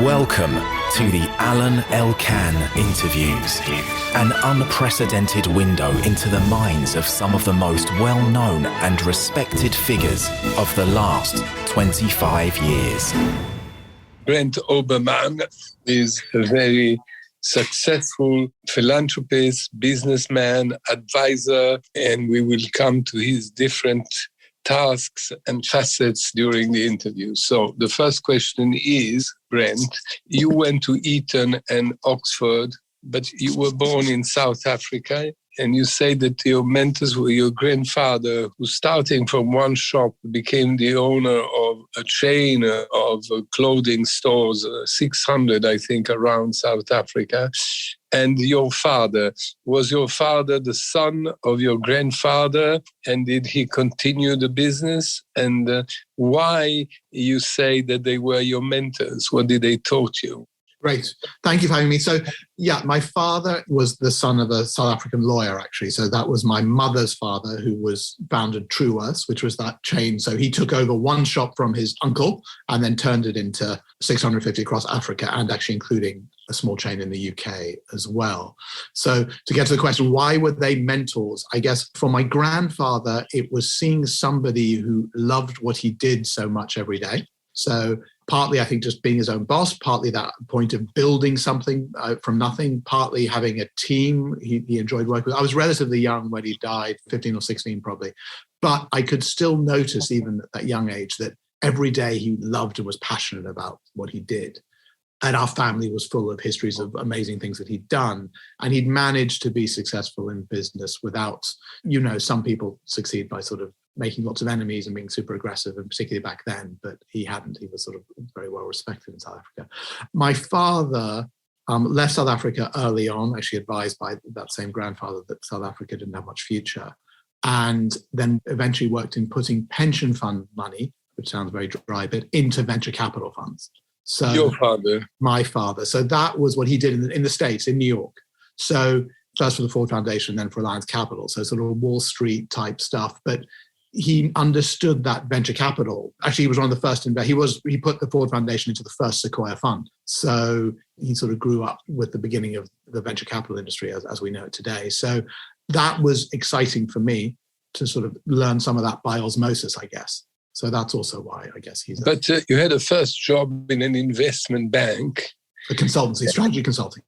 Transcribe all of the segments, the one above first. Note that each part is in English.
Welcome to the Alain Elkann interviews, an unprecedented window into the minds of some of the most well-known and respected figures of the last 25 years. Brent Hoberman is a very successful philanthropist, businessman, advisor, and we will come to his different tasks and facets during the interview. So the first question is, Brent, you went to Eton and Oxford, but you were born in South Africa, and you say that your mentors were your grandfather, who starting from one shop became the owner of a chain of clothing stores, 600, I think, around South Africa. And your father, was your father the son of your grandfather? And did he continue the business? And why you say that they were your mentors? What did they taught you? Great. Thank you for having me. So, yeah, my father was the son of a South African lawyer, actually. So that was my mother's father, who was founded Truworths, which was that chain. So he took over one shop from his uncle and then turned it into 650 across Africa, and actually including a small chain in the UK as well. So to get to the question, why were they mentors? I guess for my grandfather, it was seeing somebody who loved what he did so much every day. So partly, I think, just being his own boss, partly that point of building something from nothing, partly having a team he enjoyed working with. I was relatively young when he died, 15 or 16 probably, but I could still notice even at that young age that every day he loved and was passionate about what he did. And our family was full of histories of amazing things that he'd done. And he'd managed to be successful in business without, some people succeed by sort of making lots of enemies and being super aggressive, and particularly back then, but he hadn't. He was sort of very well respected in South Africa. My father left South Africa early on, actually advised by that same grandfather that South Africa didn't have much future, and then eventually worked in putting pension fund money, which sounds very dry, but into venture capital funds. So your father? My father. So that was what he did in the States, in New York. So first for the Ford Foundation, then for Alliance Capital. So sort of Wall Street type stuff. But he understood that venture capital. Actually, he was one of the first he put the Ford Foundation into the first Sequoia fund. So he sort of grew up with the beginning of the venture capital industry as we know it today. So that was exciting for me to sort of learn some of that by osmosis, I guess. So that's also why I guess he's... But you had a first job in an investment bank. A consultancy, strategy consulting.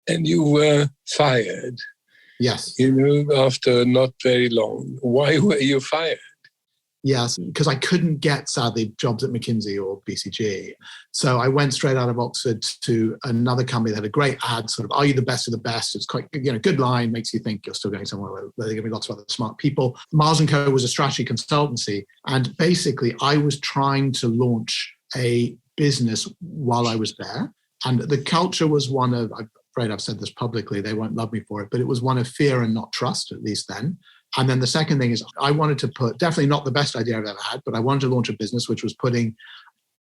And you were fired. Yes. After not very long. Why were you fired? Yes, because I couldn't get, sadly, jobs at McKinsey or BCG. So I went straight out of Oxford to another company that had a great ad, sort of, are you the best of the best? It's quite, good line, makes you think you're still going somewhere where there are going to be lots of other smart people. Mars & Co. was a strategy consultancy. And basically, I was trying to launch a business while I was there. And the culture was one of, I'm afraid I've said this publicly, they won't love me for it, but it was one of fear and not trust, at least then. And then the second thing is I wanted to put, definitely not the best idea I've ever had, but I wanted to launch a business which was putting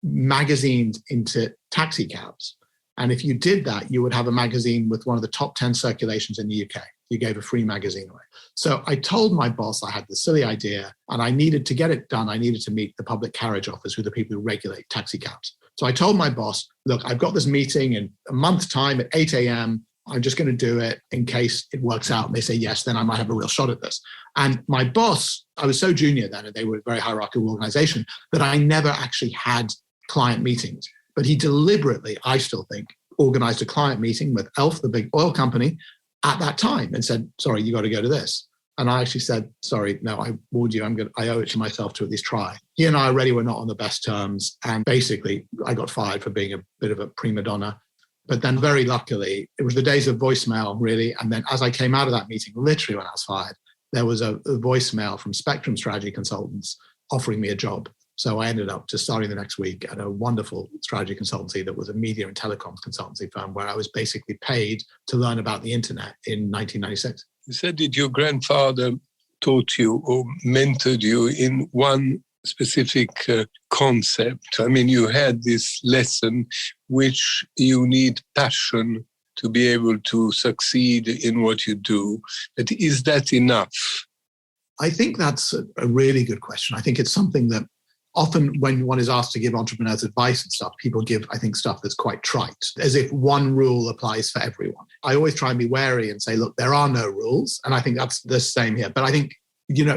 magazines into taxi cabs. And if you did that, you would have a magazine with one of the top 10 circulations in the UK. You gave a free magazine away. So I told my boss I had this silly idea, and I needed to get it done. I needed to meet the public carriage office, who are the people who regulate taxi cabs. So I told my boss, look, I've got this meeting in a month's time at 8 a.m. I'm just going to do it in case it works out. And they say yes, then I might have a real shot at this. And my boss, I was so junior then, and they were a very hierarchical organization, that I never actually had client meetings. But he deliberately, I still think, organized a client meeting with Elf, the big oil company, at that time and said, sorry, you got to go to this. And I actually said, sorry, no, I warned you, I owe it to myself to at least try. He and I already were not on the best terms. And basically, I got fired for being a bit of a prima donna. But then very luckily, it was the days of voicemail, really. And then as I came out of that meeting, literally when I was fired, there was a voicemail from Spectrum Strategy Consultants offering me a job. So I ended up just starting the next week at a wonderful strategy consultancy that was a media and telecoms consultancy firm, where I was basically paid to learn about the internet in 1996. You said that your grandfather taught you or mentored you in one specific concept. I mean, you had this lesson which you need passion to be able to succeed in what you do. But is that enough? I think that's a really good question. I think it's something that often when one is asked to give entrepreneurs advice and stuff, people give, I think, stuff that's quite trite, as if one rule applies for everyone. I always try and be wary and say, look, there are no rules. And I think that's the same here. But I think,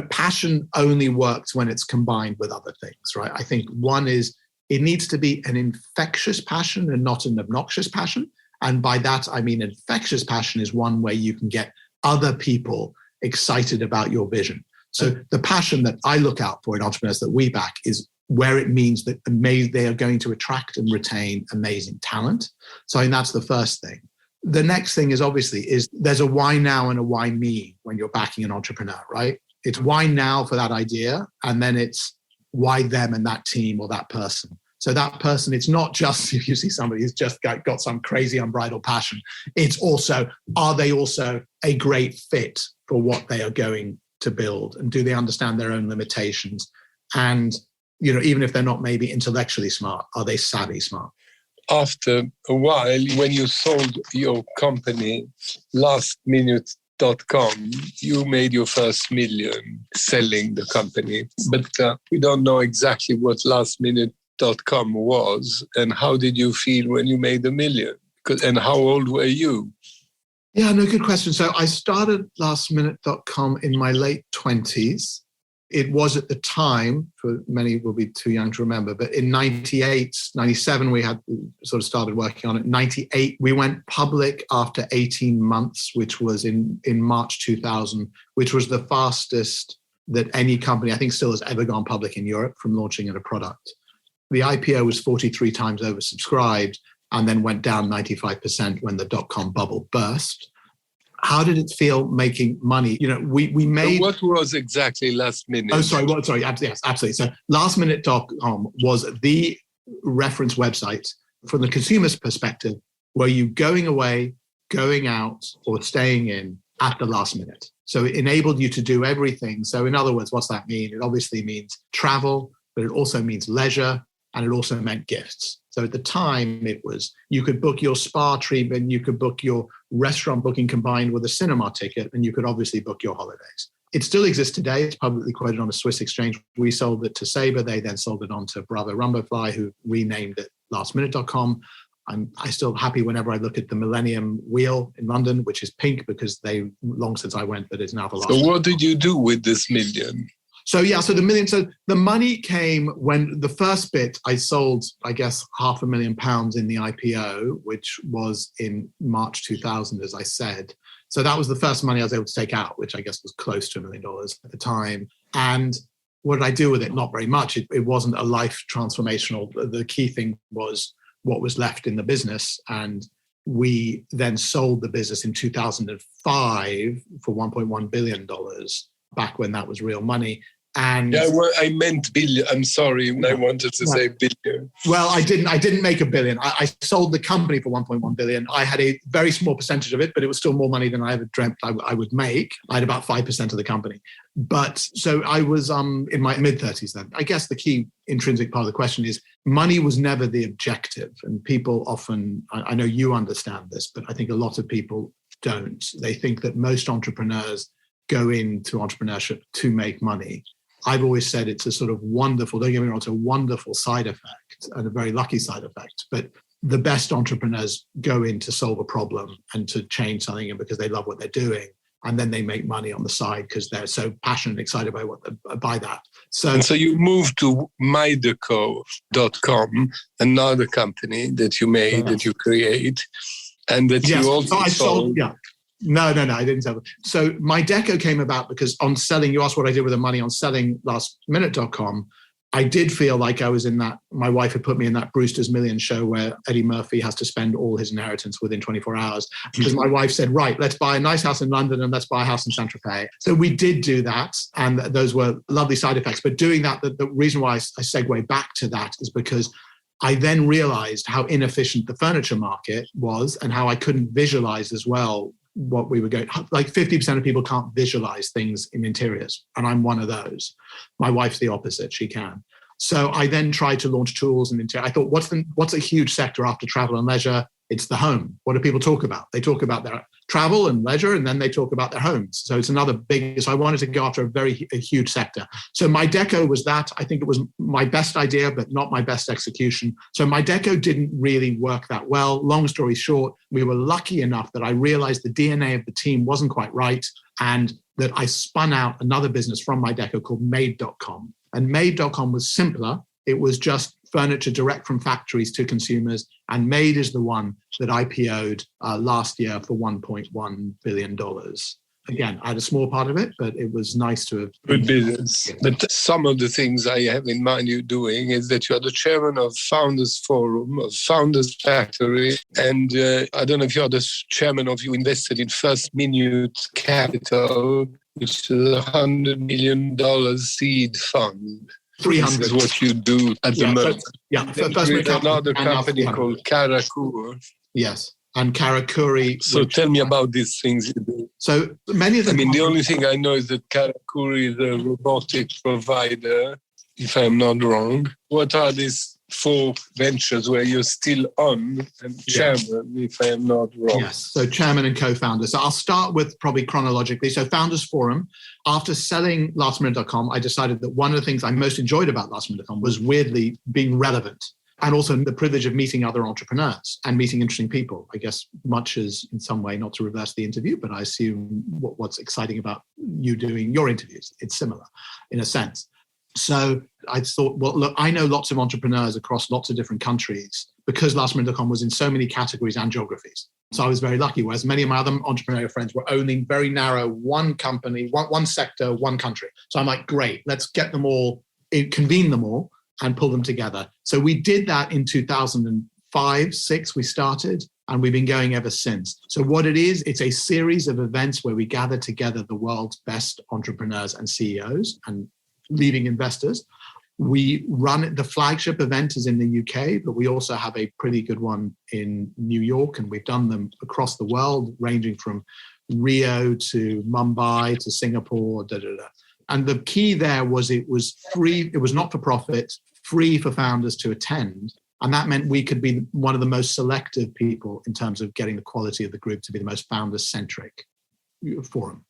passion only works when it's combined with other things, right? I think one is it needs to be an infectious passion and not an obnoxious passion. And by that, I mean infectious passion is one where you can get other people excited about your vision. So the passion that I look out for in entrepreneurs that we back is where it means that they are going to attract and retain amazing talent. So I think that's the first thing. The next thing is obviously there's a why now and a why me when you're backing an entrepreneur, right? It's why now for that idea, and then it's why them and that team or that person. So that person, it's not just if you see somebody who's just got some crazy unbridled passion. It's also, are they also a great fit for what they are going to build? And do they understand their own limitations? And, even if they're not maybe intellectually smart, are they savvy smart? After a while, when you sold your company, Lastminute.com, you made your first million selling the company. But we don't know exactly what Lastminute.com was. And how did you feel when you made $1 million? And how old were you? Yeah, no, good question. So I started Lastminute.com in my late 20s. It was at the time, for many will be too young to remember, but in 98, 97, we had sort of started working on it. 98, we went public after 18 months, which was in March 2000, which was the fastest that any company, I think still has ever gone public in Europe from launching a product. The IPO was 43 times oversubscribed and then went down 95% when the dot-com bubble burst. How did it feel making money? We made... So what was exactly Last Minute? Oh, sorry. Yes, absolutely. So Lastminute.com was the reference website from the consumer's perspective where you going away, going out, or staying in at the last minute. So it enabled you to do everything. So in other words, what's that mean? It obviously means travel, but it also means leisure, and it also meant gifts. So at the time, it was, you could book your spa treatment, you could book your restaurant booking combined with a cinema ticket, and you could obviously book your holidays. It still exists today. It's publicly quoted on a Swiss exchange. We sold it to Sabre. They then sold it on to Bravo Rumbofly, who renamed it Lastminute.com. I'm still happy whenever I look at the Millennium Wheel in London, which is pink because long since I went, but it's now the last. So what did you do with this million? So the money came when the first bit I sold, I guess, £500,000 in the IPO, which was in March 2000, as I said. So that was the first money I was able to take out, which I guess was close to $1 million at the time. And what did I do with it? Not very much. It wasn't a life transformational. The key thing was what was left in the business. And we then sold the business in 2005 for $1.1 billion. Back when that was real money. And yeah, well, I meant billion. I'm sorry, I wanted to say billion. Well, I didn't make $1 billion. I sold the company for $1.1 billion. I had a very small percentage of it, but it was still more money than I ever dreamt I would make. I had about 5% of the company. But so I was in my mid-30s then. I guess the key intrinsic part of the question is money was never the objective. And people often, I know you understand this, but I think a lot of people don't. They think that most entrepreneurs go into entrepreneurship to make money. I've always said it's a sort of wonderful, don't get me wrong, it's a wonderful side effect and a very lucky side effect. But the best entrepreneurs go in to solve a problem and to change something, and because they love what they're doing. And then they make money on the side because they're so passionate and excited by that. So you moved to Madecom.com, another company that you made, that you create, and that you also sold. Yeah. No, I didn't sell it. So Madecom came about because on selling, you asked what I did with the money on selling Lastminute.com. I did feel like I was in that, my wife had put me in that Brewster's Millions show where Eddie Murphy has to spend all his inheritance within 24 hours. Because my wife said, right, let's buy a nice house in London and let's buy a house in Saint-Tropez. So we did do that. And those were lovely side effects. But doing that, the reason why I segue back to that is because I then realized how inefficient the furniture market was and how I couldn't visualize as well what we were going, like 50% of people can't visualize things in interiors. And I'm one of those. My wife's the opposite. She can. So I then tried to launch tools and I thought, what's a huge sector after travel and leisure? It's the home. What do people talk about? They talk about their travel and leisure, and then they talk about their homes. So it's another big, so I wanted to go after a huge sector. So Madecom was that. I think it was my best idea, but not my best execution. So Madecom didn't really work that well. Long story short, we were lucky enough that I realized the DNA of the team wasn't quite right, and that I spun out another business from Madecom called Madecom. And Madecom was simpler. It was just furniture direct from factories to consumers. And Made is the one that IPO'd last year for $1.1 billion. Again, I had a small part of it, but it was nice to have. Good business. But some of the things I have in mind you doing is that you are the chairman of Founders Forum, of Founders Factory, and I don't know if you're the chairman of, you invested in Firstminute Capital, which is a $100 million seed fund. 300 This is what you do at the moment. First another company called Karakuri. Yes. And Karakuri. So tell me about these things you do. So many of them. the only thing I know is that Karakuri is a robotic provider, if I'm not wrong. What are these 4 ventures where you're still on and chairman, if I am not wrong? Yes, so chairman and co-founder. So I'll start with probably chronologically. So Founders Forum. After selling Lastminutecom, I decided that one of the things I most enjoyed about Lastminutecom was weirdly being relevant, and also the privilege of meeting other entrepreneurs and meeting interesting people. I guess much as, in some way, not to reverse the interview, but I assume what's exciting about you doing your interviews, it's similar in a sense. So I thought, well, look, I know lots of entrepreneurs across lots of different countries because Lastminutecom was in so many categories and geographies. So I was very lucky, whereas many of my other entrepreneurial friends were owning very narrow one company, one sector, one country. So I'm like, great, let's get them all, convene them all and pull them together. So we did that in 2005, 6, we started, and we've been going ever since. So what it is, it's a series of events where we gather together the world's best entrepreneurs and CEOs and leading investors. We run, the flagship event is in the UK, but we also have a pretty good one in New York, and we've done them across the world, ranging from Rio to Mumbai to Singapore, And the key there was it was free, it was not for profit, free for founders to attend. And that meant we could be one of the most selective people in terms of getting the quality of the group to be the most founder-centric forum.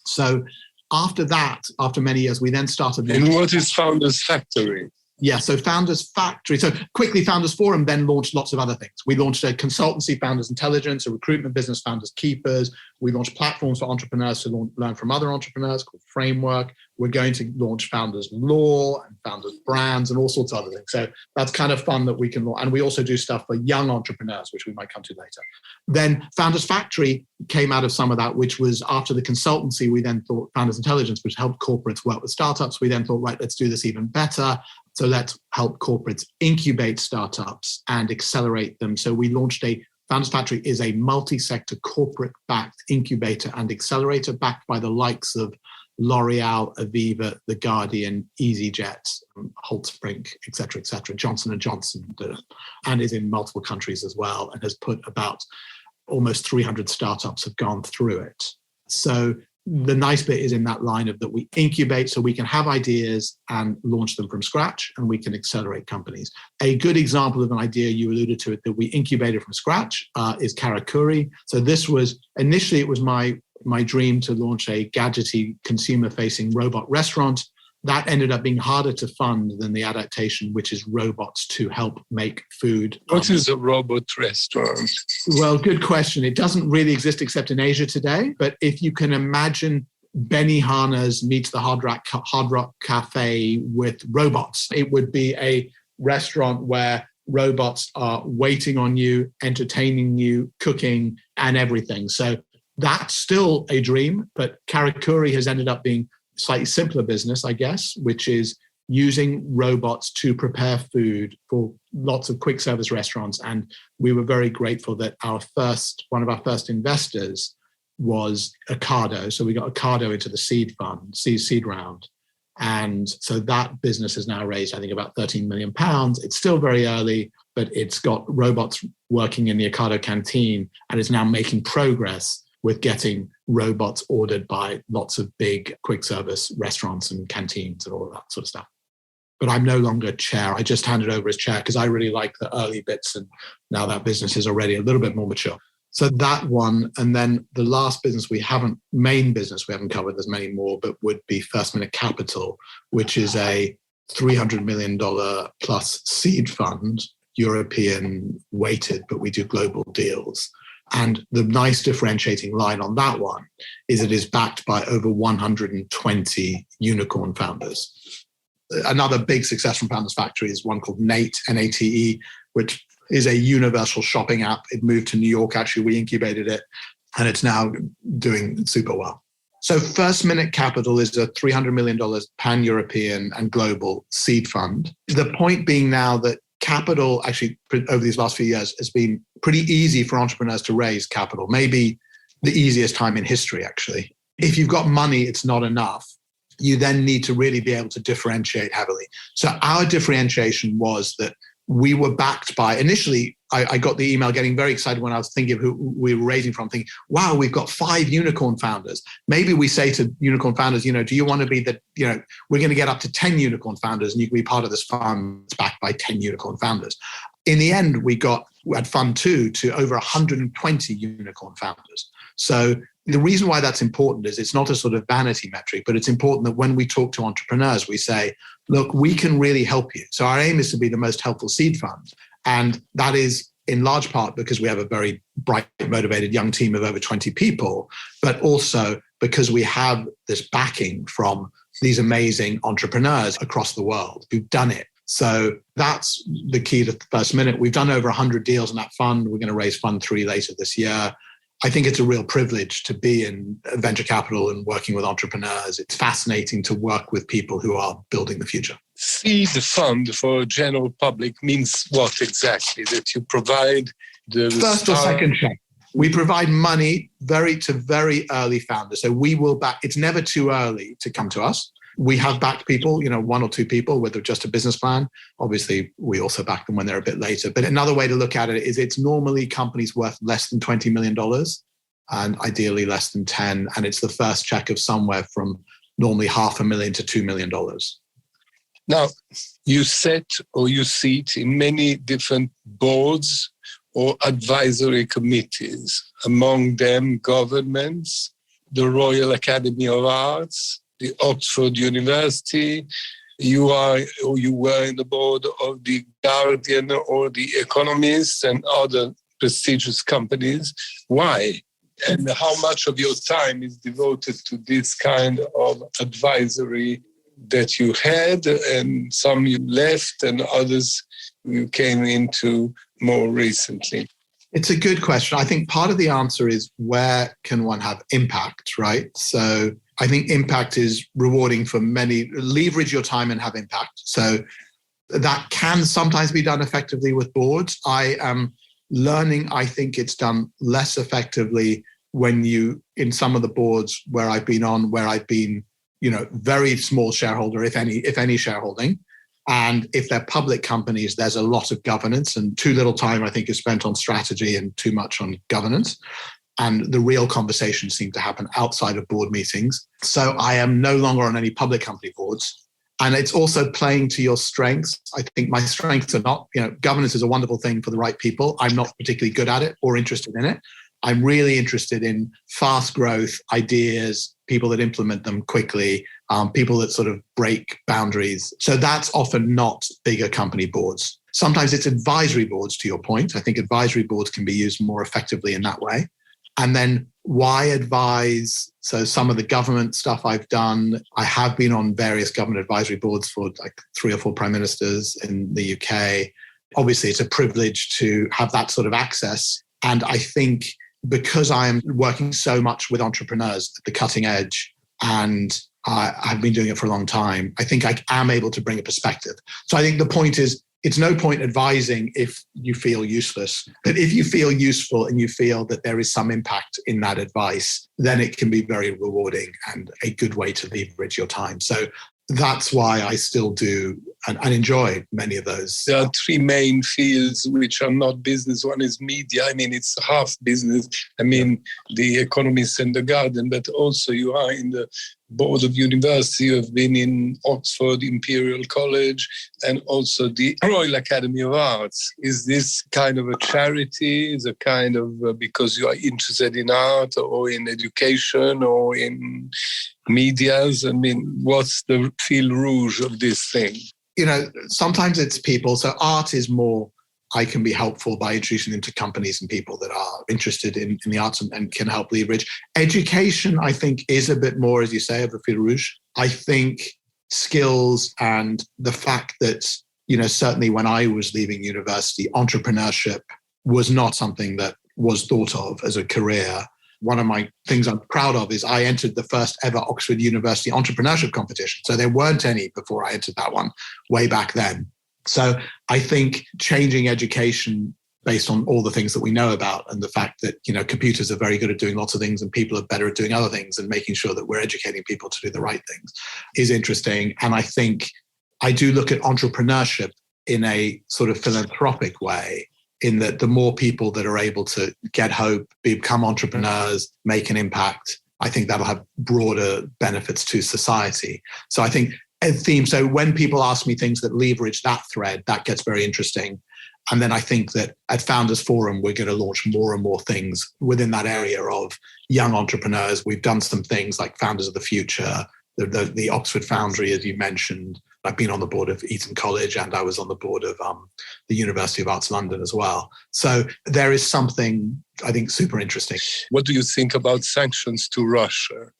So after that, after many years, we then started. And what is Founders Factory? Yeah, so Founders Factory. So quickly, Founders Forum then launched lots of other things. We launched a consultancy, Founders Intelligence, a recruitment business, Founders Keepers. We launched platforms for entrepreneurs to learn from other entrepreneurs called Framework. We're going to launch Founders Law and Founders Brands and all sorts of other things. So that's kind of fun that we can launch. And we also do stuff for young entrepreneurs, which we might come to later. Then Founders Factory came out of some of that, which was after the consultancy, we then thought Founders Intelligence, which helped corporates work with startups. We then thought, right, let's do this even better. So let's help corporates incubate startups and accelerate them. So we launched Founders Factory is a multi-sector corporate-backed incubator and accelerator backed by the likes of L'Oreal, Aviva, The Guardian, EasyJet, Holtzbrink, et cetera, Johnson & Johnson, and is in multiple countries as well, and has put about almost 300 startups have gone through it. So the nice bit is in that line of that we incubate so we can have ideas and launch them from scratch, and we can accelerate companies. A good example of an idea you alluded to it that we incubated from scratch is Karakuri. So this was, initially it was my dream to launch a gadgety consumer-facing robot restaurant. That ended up being harder to fund than the adaptation, which is robots to help make food. What is a robot restaurant? Well, good question. It doesn't really exist except in Asia today. But if you can imagine Benihana's meets the Hard Rock Cafe with robots, it would be a restaurant where robots are waiting on you, entertaining you, cooking, and everything. So that's still a dream, but Karakuri has ended up being slightly simpler business, I guess, which is using robots to prepare food for lots of quick service restaurants. And we were very grateful that one of our first investors was Ocado. So we got Ocado into the seed round. And so that business has now raised, I think, about £13 million. It's still very early, but it's got robots working in the Ocado canteen and is now making progress with getting robots ordered by lots of big quick service restaurants and canteens and all of that sort of stuff. but I'm no longer chair. I just handed over as chair because I really like the early bits, and now that business is already a little bit more mature. So that one, and then the last business main business we haven't covered, there's many more, but would be First Minute Capital, which is a $300 million plus seed fund, European weighted, but we do global deals. And the nice differentiating line on that one is it is backed by over 120 unicorn founders. Another big success from Founders Factory is one called Nate, N-A-T-E, which is a universal shopping app. It moved to New York, actually. We incubated it, and it's now doing super well. So First Minute Capital is a $300 million pan-European and global seed fund. The point being now that capital, actually, over these last few years, has been pretty easy for entrepreneurs to raise capital, maybe the easiest time in history, actually. If you've got money, it's not enough. You then need to really be able to differentiate heavily. So our differentiation was that we were backed by, initially, I got the email getting very excited when I was thinking of who we were raising from, thinking, wow, we've got 5 unicorn founders. Maybe we say to unicorn founders, do you want to be we're going to get up to 10 unicorn founders and you can be part of this fund that's backed by 10 unicorn founders. In the end, we had fund 2 to over 120 unicorn founders. So the reason why that's important is it's not a sort of vanity metric, but it's important that when we talk to entrepreneurs, we say, look, we can really help you. So our aim is to be the most helpful seed fund. And that is in large part because we have a very bright, motivated young team of over 20 people, but also because we have this backing from these amazing entrepreneurs across the world who've done it. So that's the key to First Minute. We've done over 100 deals in that fund. We're going to raise fund 3 later this year. I think it's a real privilege to be in venture capital and working with entrepreneurs. It's fascinating to work with people who are building the future. Seed fund for general public means what exactly? That you provide the first or second check. We provide money to very early founders. So we will back. It's never too early to come to us. We have backed people, 1 or 2 people with just a business plan. Obviously, we also back them when they're a bit later. But another way to look at it is it's normally companies worth less than $20 million and ideally less than 10. And it's the first check of somewhere from normally $500,000 to $2 million. Now, you sit in many different boards or advisory committees, among them governments, the Royal Academy of Arts, the Oxford University. You were in the board of the Guardian or the Economist and other prestigious companies. Why? And how much of your time is devoted to this kind of advisory that you had, and some you left and others you came into more recently? It's a good question. I think part of the answer is where can one have impact, right? So I think impact is rewarding for many. Leverage your time and have impact. So that can sometimes be done effectively with boards. I am learning, I think it's done less effectively when in some of the boards where I've been very small shareholder, if any shareholding. And if they're public companies, there's a lot of governance and too little time, I think, is spent on strategy and too much on governance. And the real conversations seem to happen outside of board meetings. So I am no longer on any public company boards. And it's also playing to your strengths. I think my strengths are not, governance is a wonderful thing for the right people. I'm not particularly good at it or interested in it. I'm really interested in fast growth ideas, people that implement them quickly, people that sort of break boundaries. So that's often not bigger company boards. Sometimes it's advisory boards, to your point. I think advisory boards can be used more effectively in that way. And then why advise? So some of the government stuff I've done, I have been on various government advisory boards for like 3 or 4 prime ministers in the UK. Obviously, it's a privilege to have that sort of access. And I think because I am working so much with entrepreneurs at the cutting edge, and I've been doing it for a long time, I think I am able to bring a perspective. So I think the point is, it's no point advising if you feel useless. But if you feel useful and you feel that there is some impact in that advice, then it can be very rewarding and a good way to leverage your time. So that's why I still do and enjoy many of those. There are 3 main fields which are not business. One is media. It's half business. The Economist and the Guardian, but also you are in the board of university. You have been in Oxford Imperial College and also the Royal Academy of Arts. Is this kind of a charity? Is a kind of because you are interested in art or in education or in medias? I mean, what's the fil rouge of this thing? Sometimes it's people. So art is more, I can be helpful by introducing them to companies and people that are interested in the arts and can help leverage. Education, I think, is a bit more, as you say, of a fil rouge. I think skills and the fact that, certainly when I was leaving university, entrepreneurship was not something that was thought of as a career. One of my things I'm proud of is I entered the first ever Oxford University entrepreneurship competition. So there weren't any before I entered that one way back then. So I think changing education based on all the things that we know about and the fact that, computers are very good at doing lots of things and people are better at doing other things and making sure that we're educating people to do the right things is interesting. And I think I do look at entrepreneurship in a sort of philanthropic way, in that the more people that are able to get hope, become entrepreneurs, make an impact, I think that'll have broader benefits to society. So I think a theme. So when people ask me things that leverage that thread, that gets very interesting. And then I think that at Founders Forum, we're going to launch more and more things within that area of young entrepreneurs. We've done some things like Founders of the Future, the Oxford Foundry, as you mentioned. I've been on the board of Eton College and I was on the board of the University of Arts London as well. So there is something, I think, super interesting. What do you think about sanctions to Russia?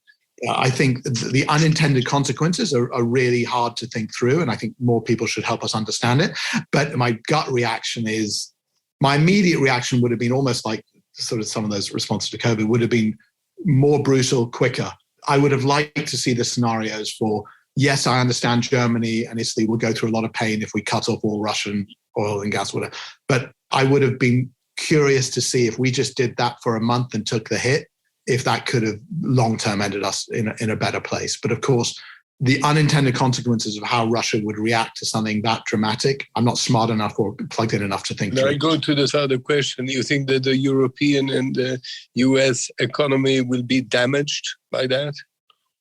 I think the unintended consequences are really hard to think through, and I think more people should help us understand it. But my gut reaction is, my immediate reaction would have been almost like sort of some of those responses to COVID would have been more brutal, quicker. I would have liked to see the scenarios for, yes, I understand Germany and Italy will go through a lot of pain if we cut off all Russian oil and gas, whatever. But I would have been curious to see if we just did that for a month and took the hit, if that could have long-term ended us in a better place. But of course, the unintended consequences of how Russia would react to something that dramatic, I'm not smart enough or plugged in enough to think through. Now I go to this other question. You think that the European and the US economy will be damaged by that?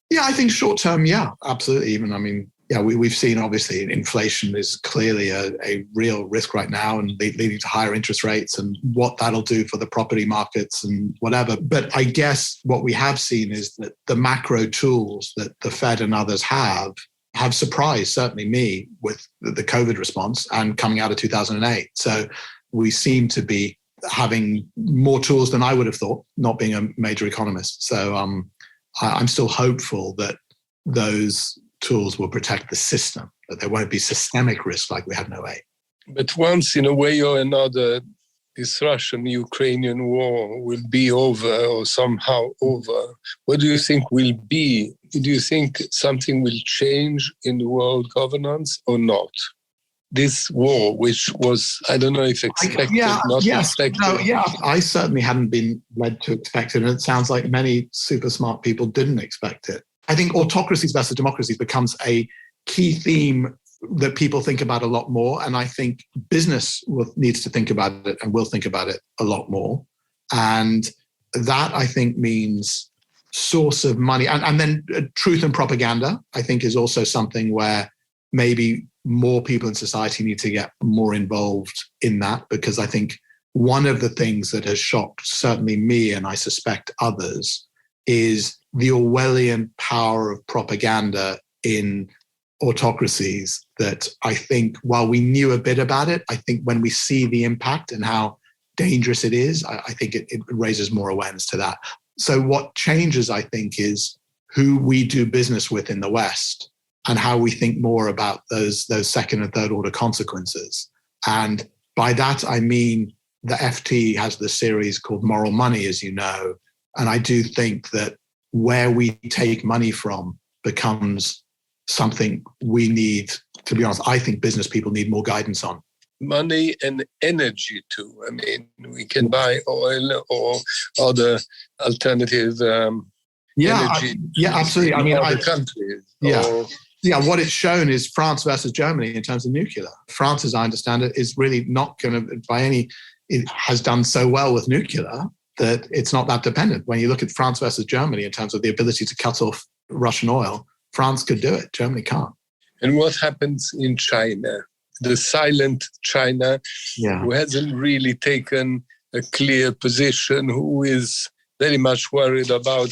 Yeah, I think short-term, yeah, absolutely. Even, we've seen obviously inflation is clearly a real risk right now and leading to higher interest rates and what that'll do for the property markets and whatever. But I guess what we have seen is that the macro tools that the Fed and others have surprised certainly me with the COVID response and coming out of 2008. So we seem to be having more tools than I would have thought, not being a major economist. So I'm still hopeful that those tools will protect the system, that there won't be systemic risk like we had in 2008. But once, in a way or another, this Russian-Ukrainian war will be over or somehow over, what do you think will be? Do you think something will change in the world governance or not? This war, which was, I don't know if expected, expected. No, yeah, I certainly hadn't been led to expect it, and it sounds like many super smart people didn't expect it. I think autocracies versus democracies becomes a key theme that people think about a lot more. And I think business needs to think about it and will think about it a lot more. And that, I think, means source of money. And then truth and propaganda, I think, is also something where maybe more people in society need to get more involved in that, because I think one of the things that has shocked certainly me, and I suspect others, is the Orwellian power of propaganda in autocracies that I think, while we knew a bit about it, I think when we see the impact and how dangerous it is, I think it raises more awareness to that. So what changes, I think, is who we do business with in the West and how we think more about those second and third order consequences. And by that, I mean, the FT has the series called Moral Money, as you know. And I do think that where we take money from becomes something we need, to be honest, I think business people need more guidance on. Money and energy too. I mean, we can buy oil or other alternative energy. Yeah, absolutely. I mean, other countries. Yeah, what it's shown is France versus Germany in terms of nuclear. France, as I understand it, is really not going to, it has done so well with nuclear that it's not that dependent. When you look at France versus Germany in terms of the ability to cut off Russian oil. France could do it. Germany can't. And what happens in China? The silent China, who hasn't really taken a clear position, who is very much worried about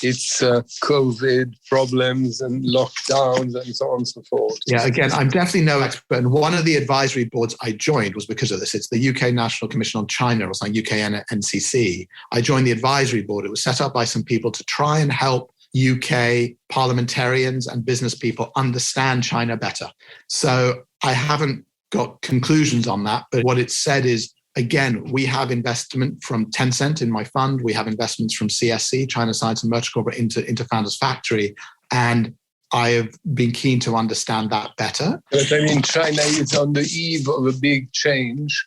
its COVID problems and lockdowns and so on and so forth. Yeah, again, I'm definitely no expert. And one of the advisory boards I joined was because of this. It's the UK National Commission on China, or something, UKNCC. I joined the advisory board. It was set up by some people to try and help UK parliamentarians and business people understand China better. So I haven't got conclusions on that, but what it said is, again, we have investment from Tencent in my fund. We have investments from CSC, China Science and Merchant Corporate, into Founders Factory. And I have been keen to understand that better. But I mean, China is on the eve of a big change.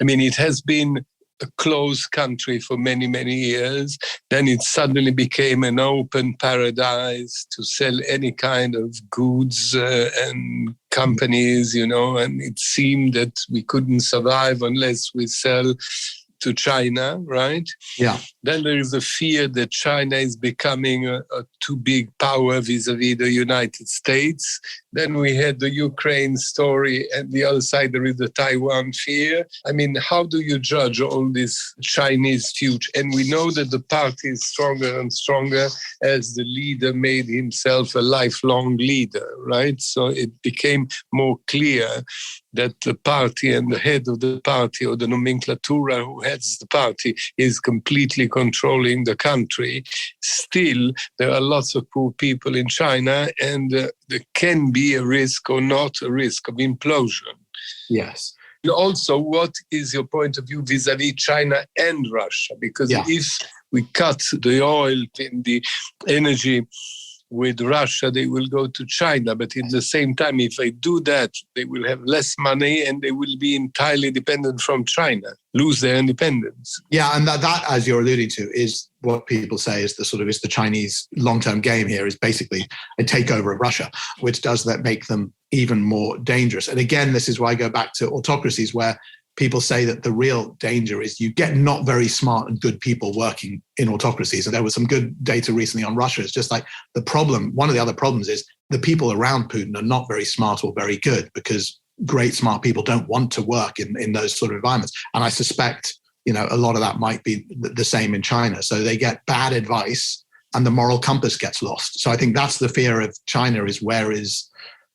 I mean, it has been a closed country for many, many years. Then it suddenly became an open paradise to sell any kind of goods and companies, and it seemed that we couldn't survive unless we sell to China, right? Yeah. Then there is a fear that China is becoming a too big power vis-a-vis the United States. Then we had the Ukraine story, and the other side there is the Taiwan fear. I mean, how do you judge all this Chinese future? And we know that the party is stronger and stronger as the leader made himself a lifelong leader, right? So it became more clear that the party and the head of the party, or the nomenclatura who heads the party, is completely controlling the country. Still, there are lots of poor people in China, and there can be a risk or not a risk of implosion. Yes. And also, what is your point of view vis-a-vis China and Russia? Because if we cut the oil and the energy with Russia, they will go to China. But at the same time, if they do that, they will have less money and they will be entirely dependent from China, lose their independence. Yeah, and that, as you're alluding to, is what people say is the Chinese long-term game here, is basically a takeover of Russia, which does that make them even more dangerous. And again, this is why I go back to autocracies, where people say that the real danger is you get not very smart and good people working in autocracies. And there was some good data recently on Russia. It's just like the problem, one of the other problems is the people around Putin are not very smart or very good, because great smart people don't want to work in those sort of environments. And I suspect, a lot of that might be the same in China. So they get bad advice and the moral compass gets lost. So I think that's the fear of China, is where is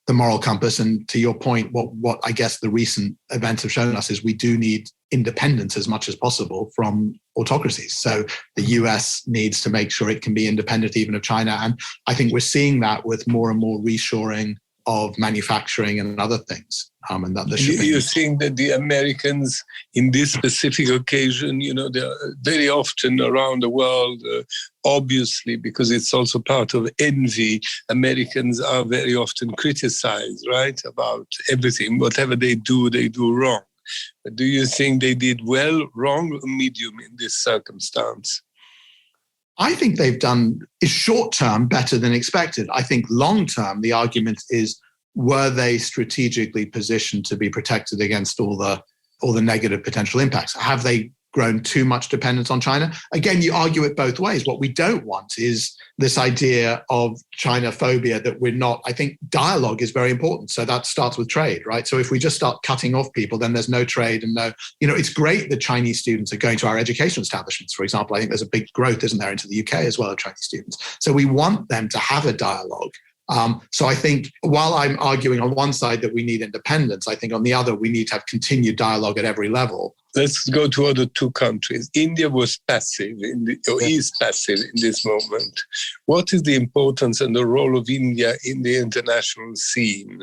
the moral compass? And to your point, what I guess the recent events have shown us is we do need independence as much as possible from autocracies. So the US needs to make sure it can be independent even of China. And I think we're seeing that with more and more reshoring of manufacturing and other things. And that you think that the Americans, in this specific occasion, they're very often around the world, obviously, because it's also part of envy. Americans are very often criticized, right, about everything. Whatever they do wrong. But do you think they did well, wrong, or medium in this circumstance? I think they've done, short-term, better than expected. I think long-term, the argument is, were they strategically positioned to be protected against all the negative potential impacts? Have they grown too much dependence on China? Again, you argue it both ways. What we don't want is this idea of China phobia that we're not. I think dialogue is very important. So that starts with trade, right? So if we just start cutting off people, then there's no trade and no, it's great that Chinese students are going to our educational establishments, for example. I think there's a big growth, isn't there, into the UK as well of Chinese students. So we want them to have a dialogue. So I think while I'm arguing on one side that we need independence, I think on the other, we need to have continued dialogue at every level. Let's go to other two countries. India was passive is passive in this moment. What is the importance and the role of India in the international scene?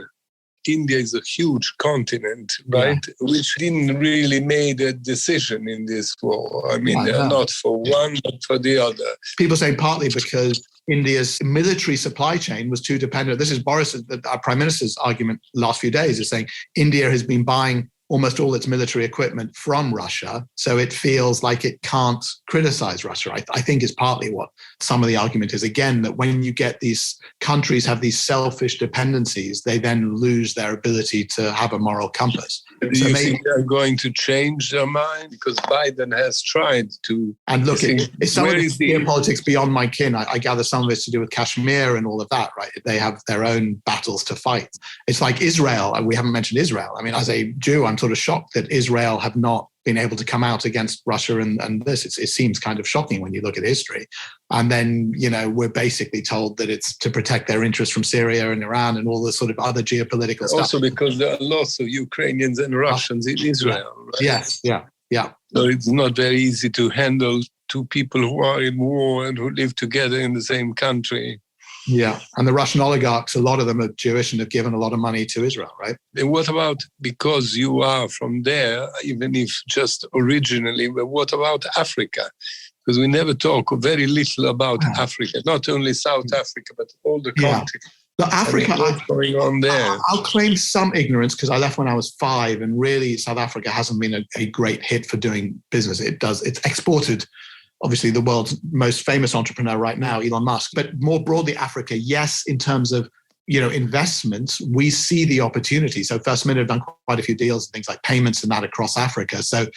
India is a huge continent, right? Yeah. Which didn't really make a decision in this war. I mean, they're not for one, but for the other. People say partly because India's military supply chain was too dependent. This is our Prime Minister's argument last few days, is saying India has been buying almost all its military equipment from Russia, so it feels like it can't criticize Russia. I think is partly what some of the argument is. Again, that when you get these countries have these selfish dependencies, they then lose their ability to have a moral compass. Do you think they're going to change their mind? Because Biden has tried to. And look, it's some of the geopolitics beyond my kin. I gather some of it's to do with Kashmir and all of that, right? They have their own battles to fight. It's like Israel, and we haven't mentioned Israel. I mean, as a Jew, I'm sort of shocked that Israel have not been able to come out against Russia and this. It seems kind of shocking when you look at history. And then, we're basically told that it's to protect their interests from Syria and Iran and all the sort of other geopolitical stuff. Also because there are lots of Ukrainians and Russians in Israel, right? Yes, yeah. So it's not very easy to handle two people who are in war and who live together in the same country. Yeah, and the Russian oligarchs, a lot of them are Jewish and have given a lot of money to Israel, right? And what about, because you are from there, even if just originally, but what about Africa? Because we never talk very little about Africa, not only South Africa, but all the continent. But Africa, what's going on there? I'll claim some ignorance because I left when I was 5, and really South Africa hasn't been a great hit for doing business. It's exported. Obviously, the world's most famous entrepreneur right now, Elon Musk. But more broadly, Africa, yes, in terms of investments, we see the opportunity. So First Minute have done quite a few deals and things like payments and that across Africa. So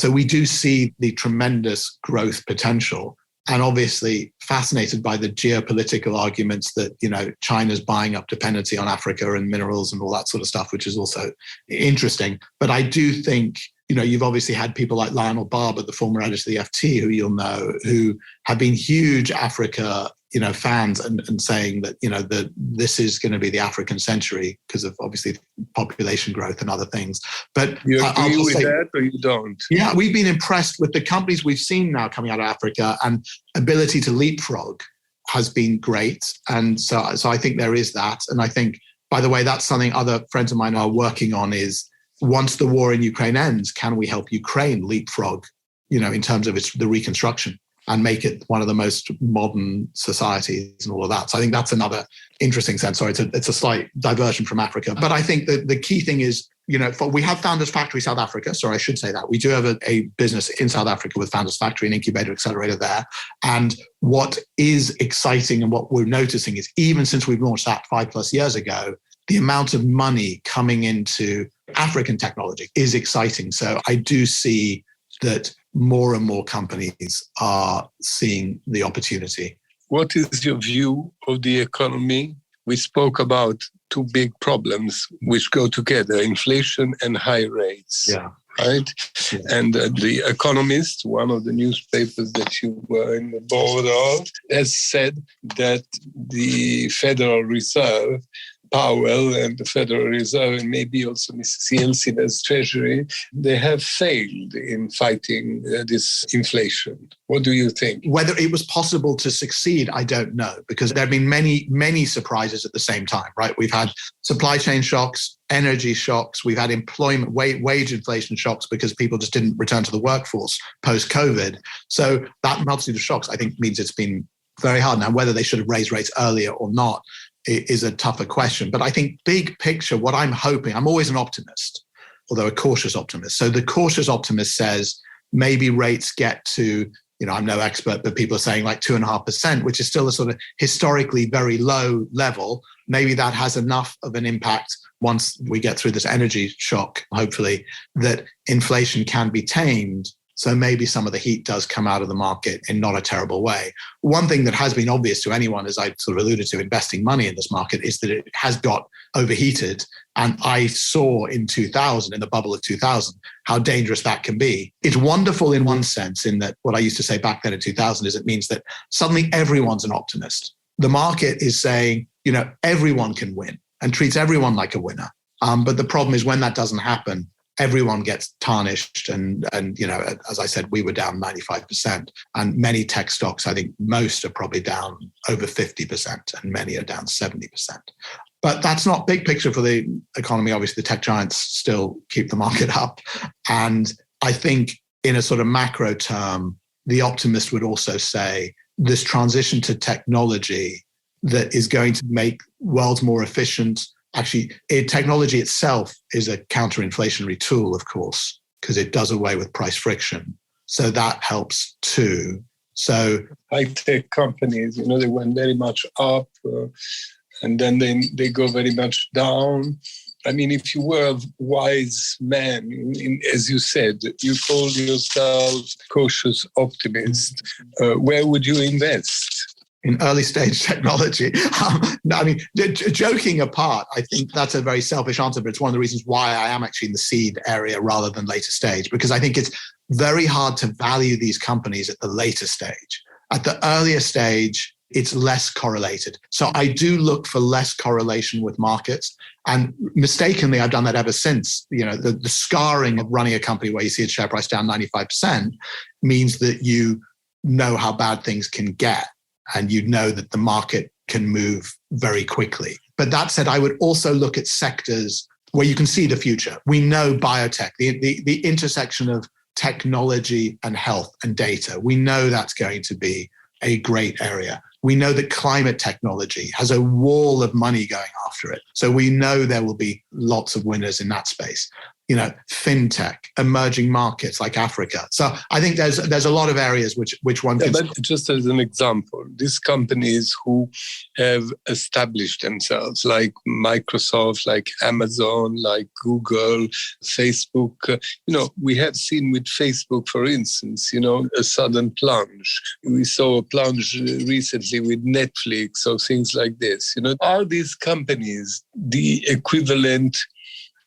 we do see the tremendous growth potential. And obviously fascinated by the geopolitical arguments that, China's buying up dependency on Africa and minerals and all that sort of stuff, which is also interesting. But I do think, you've obviously had people like Lionel Barber, the former editor of the FT, who you'll know, who have been huge Africa, fans and saying that, that this is going to be the African century because of obviously population growth and other things. But you agree with that or you don't? Yeah, we've been impressed with the companies we've seen now coming out of Africa, and ability to leapfrog has been great. And so I think there is that. And I think, by the way, that's something other friends of mine are working on is, once the war in Ukraine ends, can we help Ukraine leapfrog, in terms of the reconstruction and make it one of the most modern societies and all of that. So I think that's another interesting sense. Sorry, it's a slight diversion from Africa. But I think that the key thing is, we have Founders Factory South Africa. Sorry, I should say that. We do have a business in South Africa with Founders Factory, an incubator accelerator there. And what is exciting and what we're noticing is, even since we've launched that 5+ years ago, the amount of money coming into African technology is exciting. So I do see that more and more companies are seeing the opportunity. What is your view of the economy? We spoke about two big problems which go together, inflation and high rates. Yeah. Right? Yeah. And The Economist, one of the newspapers that you were in the board of, has said that the Federal Reserve, Powell and the Federal Reserve, and maybe also Mrs. Yeltsin as Treasury, they have failed in fighting this inflation. What do you think? Whether it was possible to succeed, I don't know, because there have been many, many surprises at the same time, right? We've had supply chain shocks, energy shocks, we've had employment, wage inflation shocks because people just didn't return to the workforce post-COVID. So that multitude of shocks, I think, means it's been very hard. Now, whether they should have raised rates earlier or not is a tougher question. But I think big picture, what I'm hoping, I'm always an optimist, although a cautious optimist. So the cautious optimist says maybe rates get to, I'm no expert, but people are saying like 2.5%, which is still a sort of historically very low level. Maybe that has enough of an impact once we get through this energy shock, hopefully, that inflation can be tamed. So maybe some of the heat does come out of the market in not a terrible way. One thing that has been obvious to anyone, as I sort of alluded to, investing money in this market, is that it has got overheated. And I saw in 2000, in the bubble of 2000, how dangerous that can be. It's wonderful in one sense, in that what I used to say back then in 2000 is it means that suddenly everyone's an optimist. The market is saying, everyone can win and treats everyone like a winner. But the problem is when that doesn't happen, everyone gets tarnished. And as I said, we were down 95%. And many tech stocks, I think most are probably down over 50%, and many are down 70%. But that's not big picture for the economy. Obviously, the tech giants still keep the market up. And I think in a sort of macro term, the optimist would also say this transition to technology that is going to make worlds more efficient. Actually, technology itself is a counter-inflationary tool, of course, because it does away with price friction. So that helps too. So high-tech companies, they went very much up and then they go very much down. I mean, if you were a wise man, as you said, you called yourself cautious optimist, where would you invest? In early stage technology. No, I mean, joking apart, I think that's a very selfish answer, but it's one of the reasons why I am actually in the seed area rather than later stage, because I think it's very hard to value these companies at the later stage. At the earlier stage, it's less correlated. So I do look for less correlation with markets. And mistakenly, I've done that ever since. You know, the scarring of running a company where you see its share price down 95% means that you know how bad things can get. And you know that the market can move very quickly. But that said, I would also look at sectors where you can see the future. We know biotech, the intersection of technology and health and data. We know that's going to be a great area. We know that climate technology has a wall of money going after it. So we know there will be lots of winners in that space. You know, fintech, emerging markets like Africa. So I think there's a lot of areas which one can... But just as an example, these companies who have established themselves, like Microsoft, like Amazon, like Google, Facebook, you know, we have seen with Facebook, for instance, you know, a sudden plunge. We saw a plunge recently with Netflix or things like this. You know, are these companies the equivalent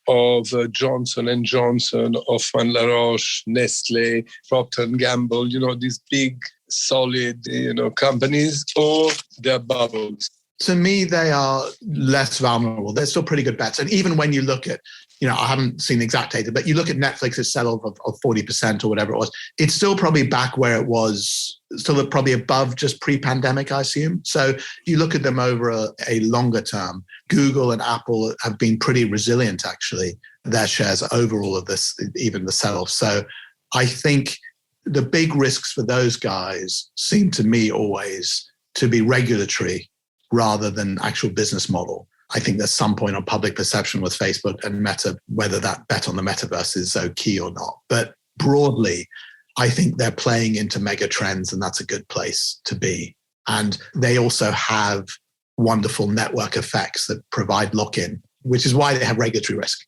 of Johnson & Johnson, of Van La Roche, Nestle, Procter & Gamble, you know, these big, solid, you know, companies, or they're bubbles? To me, they are less vulnerable. They're still pretty good bets. And even when you look at, you know, I haven't seen the exact data, but you look at Netflix's sell-off of 40% or whatever it was, it's still probably back where it was, still probably above just pre-pandemic, I assume. So you look at them over a longer term. Google and Apple have been pretty resilient, actually, their shares over all of this, even the sell-off. So I think the big risks for those guys seem to me always to be regulatory rather than actual business model. I think there's some point on public perception with Facebook and Meta, whether that bet on the metaverse is so key or not. But broadly, I think they're playing into mega trends, and that's a good place to be. And they also have wonderful network effects that provide lock-in, which is why they have regulatory risk.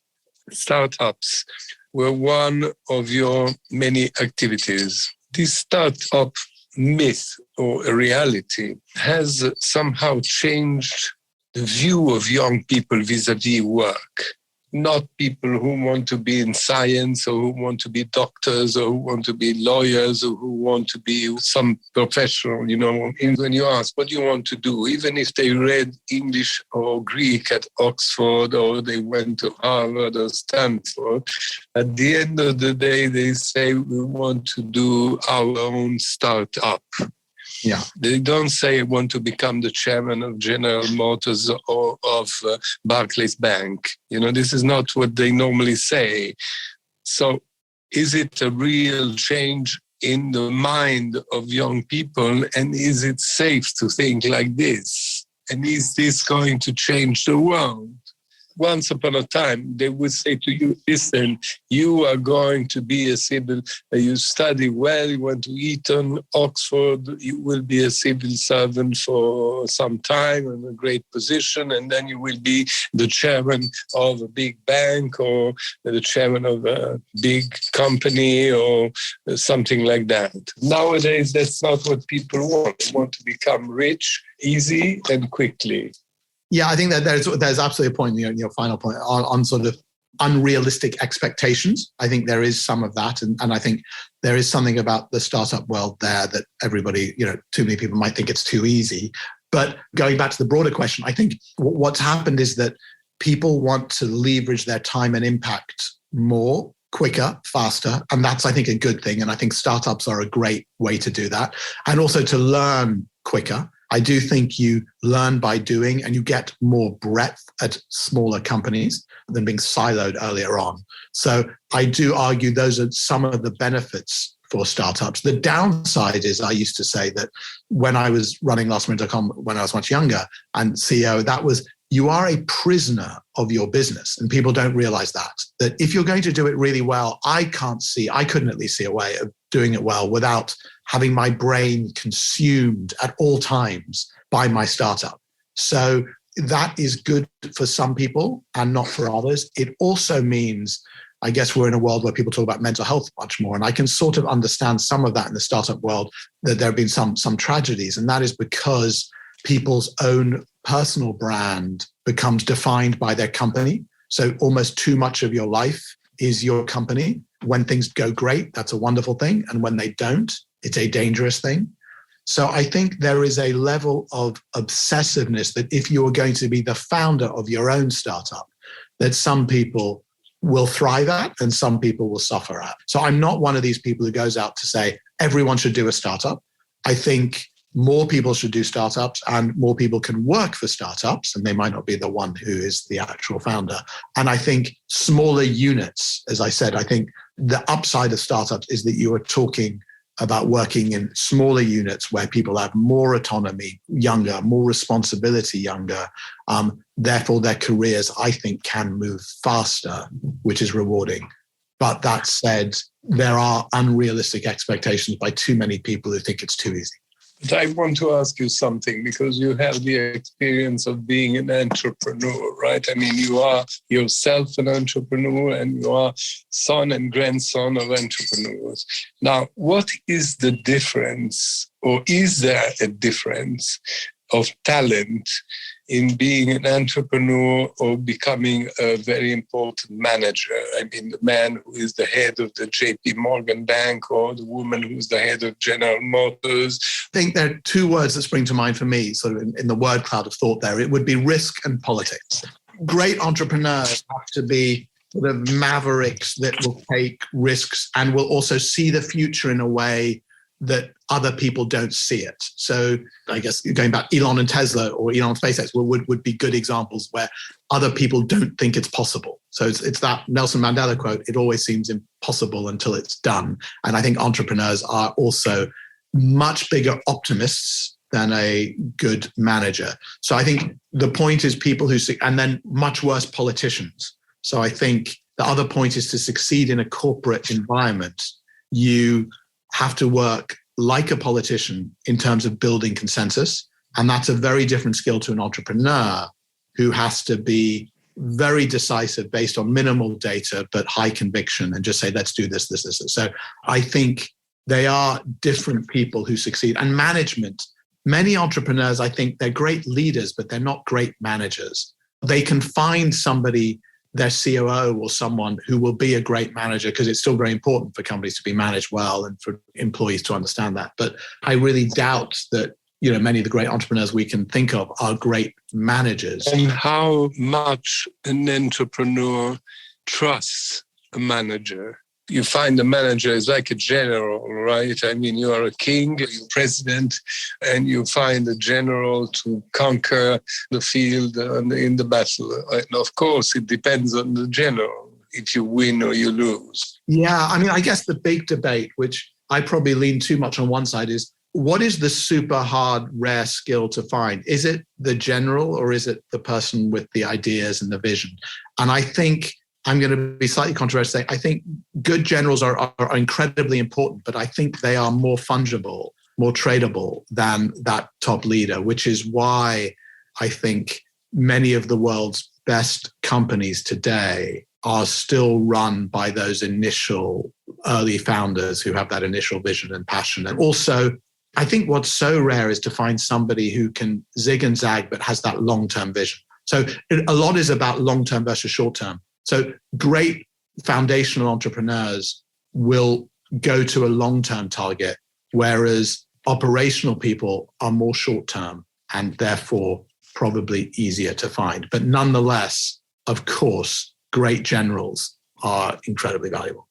Startups were one of your many activities. This startup myth or a reality has somehow changed the view of young people vis-a-vis work. Not people who want to be in science or who want to be doctors or who want to be lawyers or who want to be some professional, you know. When you ask, what do you want to do? Even if they read English or Greek at Oxford or they went to Harvard or Stanford, at the end of the day, they say, we want to do our own startup. Yeah, they don't say I want to become the chairman of General Motors or of Barclays Bank. You know, this is not what they normally say. So is it a real change in the mind of young people? And is it safe to think like this? And is this going to change the world? Once upon a time, they would say to you, listen, you are going to be a civil, you study well, you went to Eton, Oxford, you will be a civil servant for some time in a great position, and then you will be the chairman of a big bank or the chairman of a big company or something like that. Nowadays, that's not what people want. They want to become rich, easy and quickly. Yeah, I think that there's absolutely a point in your final point on sort of unrealistic expectations. I think there is some of that. And I think there is something about the startup world there that everybody, you know, too many people might think it's too easy. But going back to the broader question, I think what's happened is that people want to leverage their time and impact more, quicker, faster. And that's, I think, a good thing. And I think startups are a great way to do that. And also to learn quicker. I do think you learn by doing and you get more breadth at smaller companies than being siloed earlier on. So I do argue those are some of the benefits for startups. The downside is, I used to say that when I was running Lastminutecom when I was much younger and CEO, that was, you are a prisoner of your business. And people don't realize that if you're going to do it really well, I couldn't at least see a way of doing it well without having my brain consumed at all times by my startup. So that is good for some people and not for others. It also means, I guess we're in a world where people talk about mental health much more. And I can sort of understand some of that in the startup world, that there have been some tragedies. And that is because people's own personal brand becomes defined by their company. So almost too much of your life is your company. When things go great, that's a wonderful thing. And when they don't, it's a dangerous thing. So I think there is a level of obsessiveness that if you are going to be the founder of your own startup, that some people will thrive at and some people will suffer at. So I'm not one of these people who goes out to say everyone should do a startup. I think more people should do startups and more people can work for startups, and they might not be the one who is the actual founder. And I think smaller units, as I said, I think the upside of startups is that you are talking about working in smaller units where people have more autonomy younger, more responsibility younger. Therefore, their careers, I think, can move faster, which is rewarding. But that said, there are unrealistic expectations by too many people who think it's too easy. But I want to ask you something, because you have the experience of being an entrepreneur, right? I mean, you are yourself an entrepreneur and you are son and grandson of entrepreneurs. Now, what is the difference, or is there a difference of talent in being an entrepreneur or becoming a very important manager? I mean, the man who is the head of the JP Morgan Bank or the woman who's the head of General Motors. I think there are two words that spring to mind for me, sort of in the word cloud of thought there. It would be risk and politics. Great entrepreneurs have to be sort of mavericks that will take risks and will also see the future in a way that other people don't see it. So I guess going back, Elon and Tesla or Elon and SpaceX would be good examples where other people don't think it's possible. So it's that Nelson Mandela quote, it always seems impossible until it's done. And I think entrepreneurs are also much bigger optimists than a good manager. So I think the point is people who, and then much worse politicians. So I think the other point is to succeed in a corporate environment, you have to work like a politician in terms of building consensus. And that's a very different skill to an entrepreneur who has to be very decisive based on minimal data, but high conviction and just say, let's do this. So I think they are different people who succeed. And management, many entrepreneurs, I think they're great leaders, but they're not great managers. They can find somebody, their COO or someone who will be a great manager, because it's still very important for companies to be managed well and for employees to understand that. But I really doubt that, many of the great entrepreneurs we can think of are great managers. And how much an entrepreneur trusts a manager? You find a manager is like a general, right? I mean, you are a king, you're president, and you find a general to conquer the field in the battle. And of course, it depends on the general, if you win or you lose. Yeah, I mean, I guess the big debate, which I probably lean too much on one side, is what is the super hard, rare skill to find? Is it the general or is it the person with the ideas and the vision? And I think I'm going to be slightly controversial. I think good generals are incredibly important, but I think they are more fungible, more tradable than that top leader, which is why I think many of the world's best companies today are still run by those initial early founders who have that initial vision and passion. And also, I think what's so rare is to find somebody who can zig and zag, but has that long-term vision. So a lot is about long-term versus short-term. So great foundational entrepreneurs will go to a long-term target, whereas operational people are more short-term and therefore probably easier to find. But nonetheless, of course, great generals are incredibly valuable.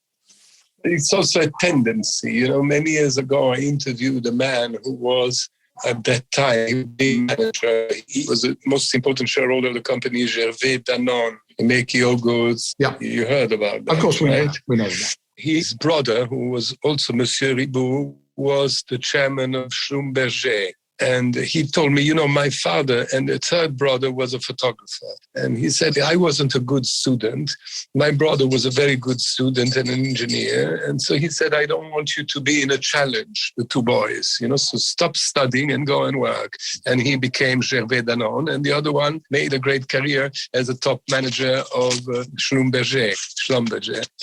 It's also a tendency. Many years ago, I interviewed a man who was, at that time, the manager. He was the most important shareholder of the company, Gervais Danone. Make yogurts. Yeah. You heard about that. Of course, we right? know that. His brother, who was also Monsieur Ribot, was the chairman of Schlumberger. And he told me, my father and the third brother was a photographer. And he said, I wasn't a good student. My brother was a very good student and an engineer. And so he said, I don't want you to be in a challenge, the two boys, so stop studying and go and work. And he became Gervais Danone. And the other one made a great career as a top manager of Schlumberger.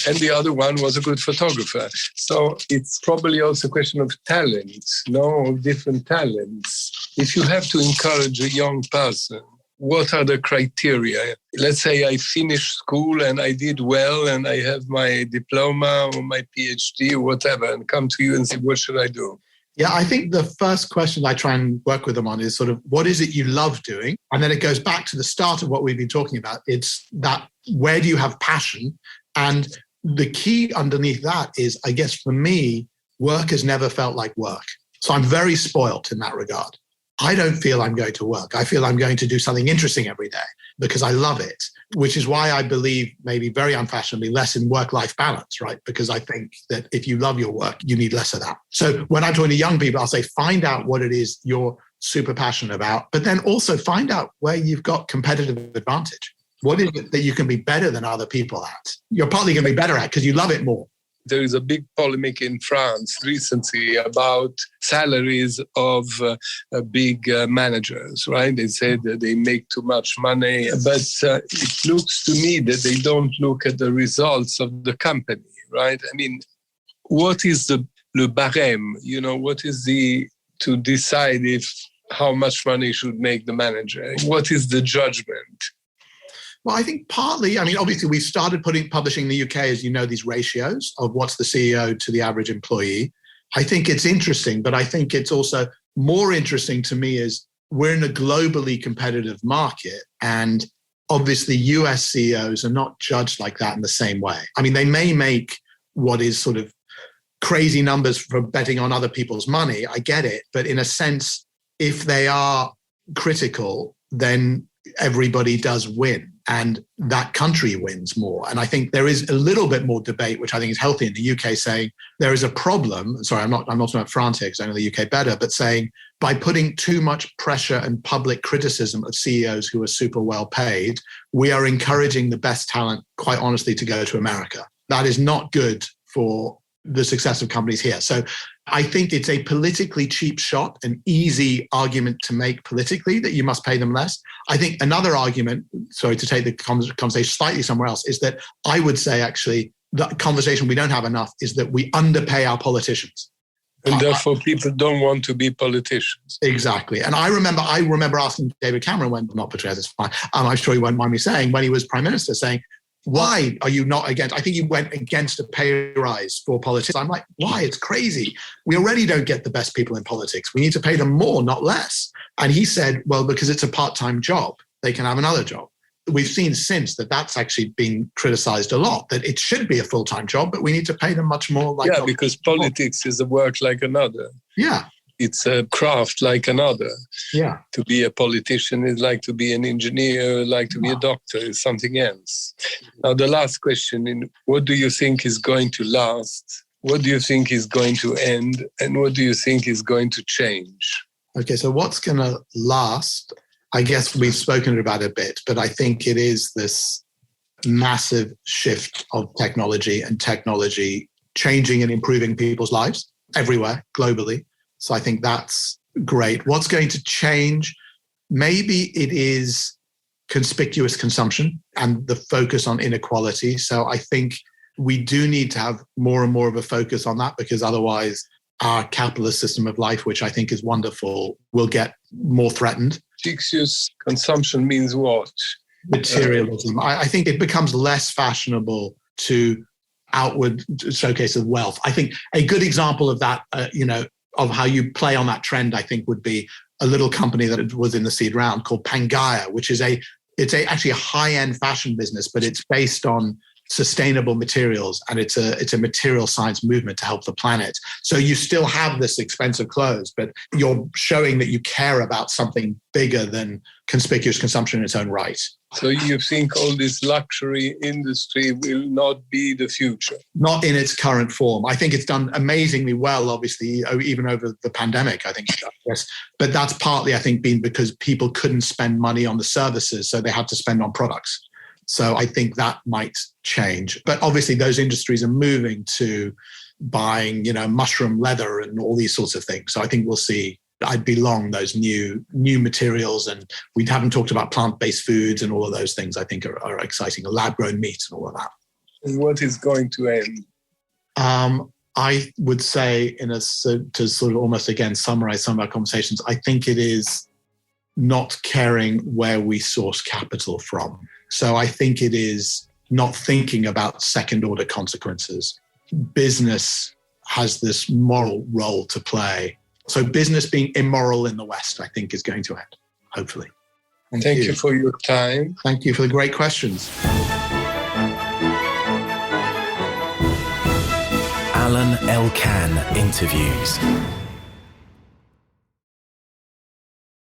And the other one was a good photographer. So it's probably also a question of talent, of different talents. If you have to encourage a young person, what are the criteria? Let's say I finished school and I did well and I have my diploma or my PhD or whatever and come to you and say, what should I do? Yeah, I think the first question I try and work with them on is sort of, what is it you love doing? And then it goes back to the start of what we've been talking about. It's that, where do you have passion? And the key underneath that is, I guess for me, work has never felt like work. So I'm very spoilt in that regard. I don't feel I'm going to work. I feel I'm going to do something interesting every day because I love it, which is why I believe, maybe very unfashionably, less in work-life balance, right? Because I think that if you love your work, you need less of that. So when I'm talking to young people, I'll say, find out what it is you're super passionate about, but then also find out where you've got competitive advantage. What is it that you can be better than other people at? You're partly going to be better at because you love it more. There is a big polemic in France recently about salaries of big managers, right? They say that they make too much money, but it looks to me that they don't look at the results of the company, right? I mean, what is le barème? What is to decide how much money should make the manager? What is the judgment? Well, I think partly, obviously we've started publishing in the UK, as you know, these ratios of what's the CEO to the average employee. I think it's interesting, but I think it's also more interesting to me is we're in a globally competitive market, and obviously US CEOs are not judged like that in the same way. They may make what is sort of crazy numbers for betting on other people's money. I get it. But in a sense, if they are critical, then everybody does win. And that country wins more. And I think there is a little bit more debate, which I think is healthy in the UK, saying there is a problem. Sorry, I'm not talking about France here because I know the UK better, but saying by putting too much pressure and public criticism of CEOs who are super well paid, we are encouraging the best talent, quite honestly, to go to America. That is not good for the success of companies here. So I think it's a politically cheap shot, an easy argument to make politically that you must pay them less. I think another argument, sorry to take the conversation slightly somewhere else, is that I would say actually the conversation we don't have enough is that we underpay our politicians. And therefore people don't want to be politicians. Exactly. And I remember asking David Cameron, when not portrayed as fine, I'm sure he won't mind me saying, when he was Prime Minister, saying, why are you not against? I think you went against a pay rise for politicians. I'm like, why? It's crazy. We already don't get the best people in politics. We need to pay them more, not less. And he said, well, because it's a part-time job, they can have another job. We've seen since that that's actually been criticized a lot, that it should be a full-time job, but we need to pay them much more. Because politics is a work like another. Yeah. It's a craft like another. Yeah. To be a politician is like to be an engineer, like to be a doctor, is something else. Now, the last question, what do you think is going to last? What do you think is going to end? And what do you think is going to change? Okay, so what's going to last? I guess we've spoken about it a bit, but I think it is this massive shift of technology and technology changing and improving people's lives everywhere, globally. So I think that's great. What's going to change? Maybe it is conspicuous consumption and the focus on inequality. So I think we do need to have more and more of a focus on that, because otherwise our capitalist system of life, which I think is wonderful, will get more threatened. Conspicuous consumption means what? Materialism. I think it becomes less fashionable to outward showcase of wealth. I think a good example of that, of how you play on that trend, I think would be a little company that was in the seed round called Pangaea, which is actually a high-end fashion business, but it's based on sustainable materials, and it's a material science movement to help the planet. So you still have this expensive clothes, but you're showing that you care about something bigger than conspicuous consumption in its own right. So you think all this luxury industry will not be the future? Not in its current form. I think it's done amazingly well, obviously, even over the pandemic, I think. Yes. But that's partly, I think, been because people couldn't spend money on the services, so they had to spend on products. So I think that might change. But obviously those industries are moving to buying, mushroom leather and all these sorts of things. So I think we'll see, I'd be long those new materials, and we haven't talked about plant-based foods and all of those things I think are exciting, lab-grown meat and all of that. And what is going to end? I would say, to sort of almost again summarize some of our conversations, I think it is not caring where we source capital from. So I think it is not thinking about second-order consequences. Business has this moral role to play. So business being immoral in the West, I think, is going to end, hopefully. Thank you for your time. Thank you for the great questions. Alain Elkann interviews.